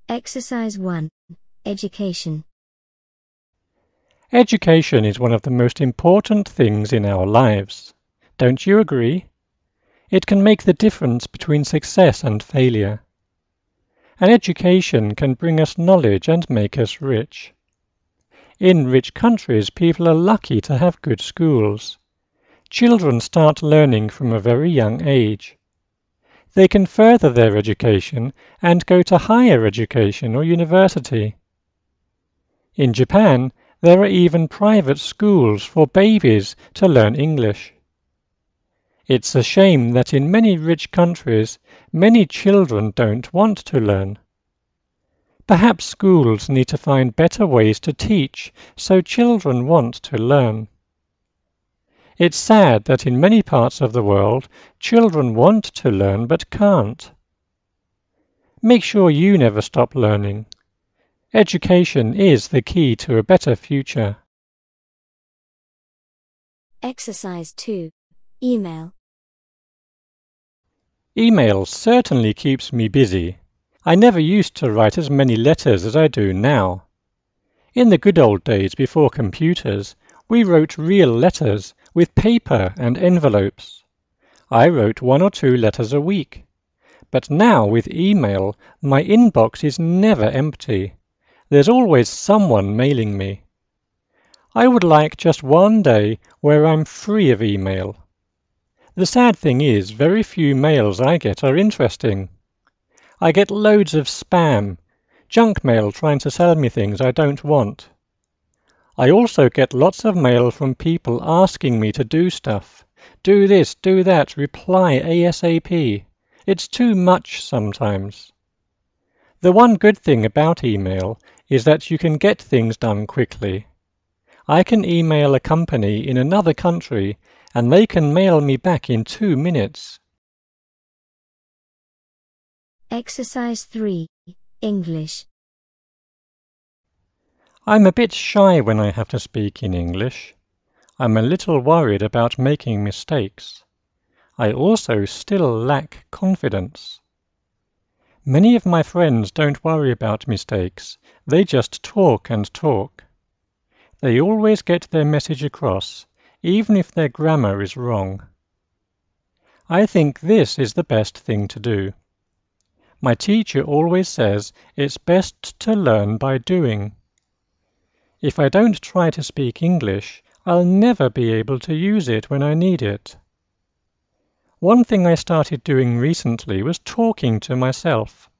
Exercise 1. Education. Education is one of the most important things in our lives. Don't you agree? It can make the difference between success and failure. An education can bring us knowledge and make us rich. In rich countries, people are lucky to have good schools. Children start learning from a very young age. They can further their education and go to higher education or university. In Japan, there are even private schools for babies to learn English. It's a shame that in many rich countries, many children don't want to learn. Perhaps schools need to find better ways to teach so children want to learn. It's sad that in many parts of the world, children want to learn but can't. Make sure you never stop learning. Education is the key to a better future. Exercise 2. Email. Email certainly keeps me busy. I never used to write as many letters as I do now. In the good old days before computers, we wrote real letters with paper and envelopes. I wrote 1 or 2 letters a week. But now with email, my inbox is never empty. There's always someone mailing me. I would like just one day where I'm free of email. The sad thing is, very few mails I get are interesting. I get loads of spam, junk mail trying to sell me things I don't want. I also get lots of mail from people asking me to do stuff. Do this, do that, reply ASAP. It's too much sometimes. The one good thing about email is that you can get things done quickly. I can email a company in another country and they can mail me back in 2 minutes. Exercise 3. English. I'm a bit shy when I have to speak in English. I'm a little worried about making mistakes. I also still lack confidence. Many of my friends don't worry about mistakes. They just talk and talk. They always get their message across, even if their grammar is wrong. I think this is the best thing to do. My teacher always says it's best to learn by doing. If I don't try to speak English, I'll never be able to use it when I need it. One thing I started doing recently was talking to myself.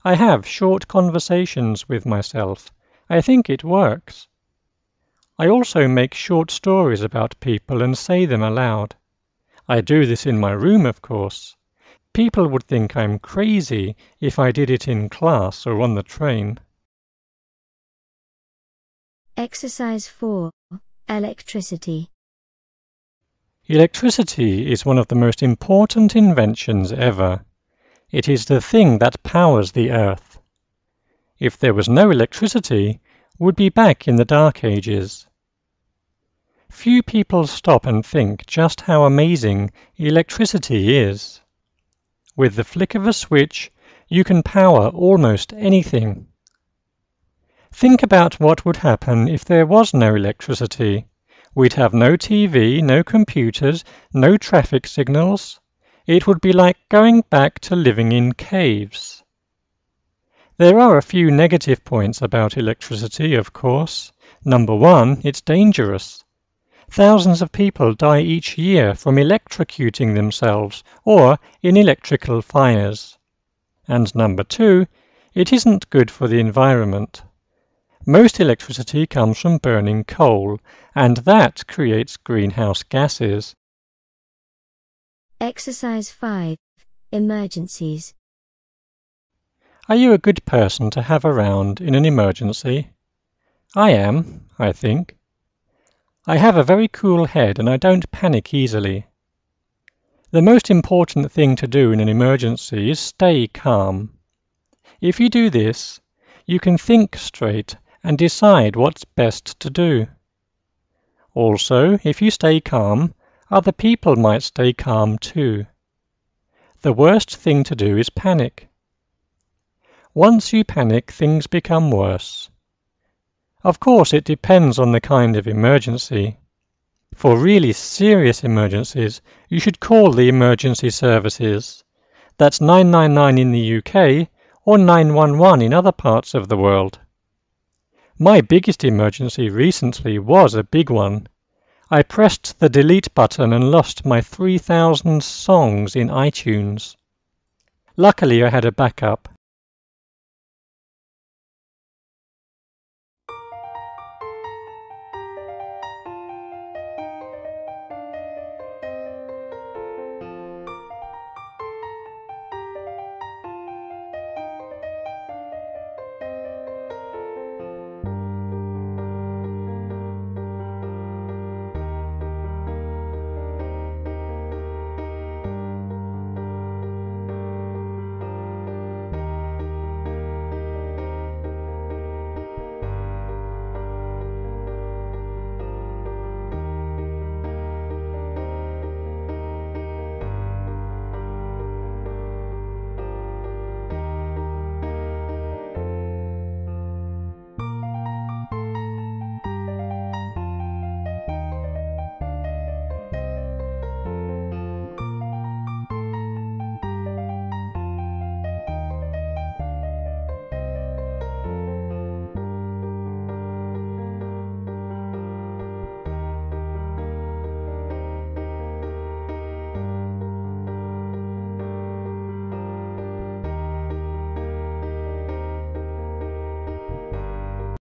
I have short conversations with myself. I think it works. I also make short stories about people and say them aloud. I do this in my room, of course. People would think I'm crazy if I did it in class or on the train. Exercise 4. Electricity. Electricity is one of the most important inventions ever. It is the thing that powers the earth. If there was no electricity, we'd be back in the Dark Ages. Few people stop and think just how amazing electricity is. With the flick of a switch, you can power almost anything. Think about what would happen if there was no electricity. We'd have no TV, no computers, no traffic signals. It would be like going back to living in caves. There are a few negative points about electricity, of course. Number 1, it's dangerous. Thousands of people die each year from electrocuting themselves or in electrical fires. And number 2, it isn't good for the environment. Most electricity comes from burning coal, and that creates greenhouse gases. Exercise 5. Emergencies. Are you a good person to have around in an emergency? I am, I think. I have a very cool head and I don't panic easily. The most important thing to do in an emergency is stay calm. If you do this, you can think straight and decide what's best to do. Also, if you stay calm, Other people might stay calm too. The worst thing to do is panic. Once you panic, things become worse. Of course, it depends on the kind of emergency. For really serious emergencies, you should call the emergency services. That's 999 in the UK or 911 in other parts of the world. My biggest emergency recently was a big one. I pressed the delete button and lost my 3,000 songs in iTunes. Luckily, I had a backup.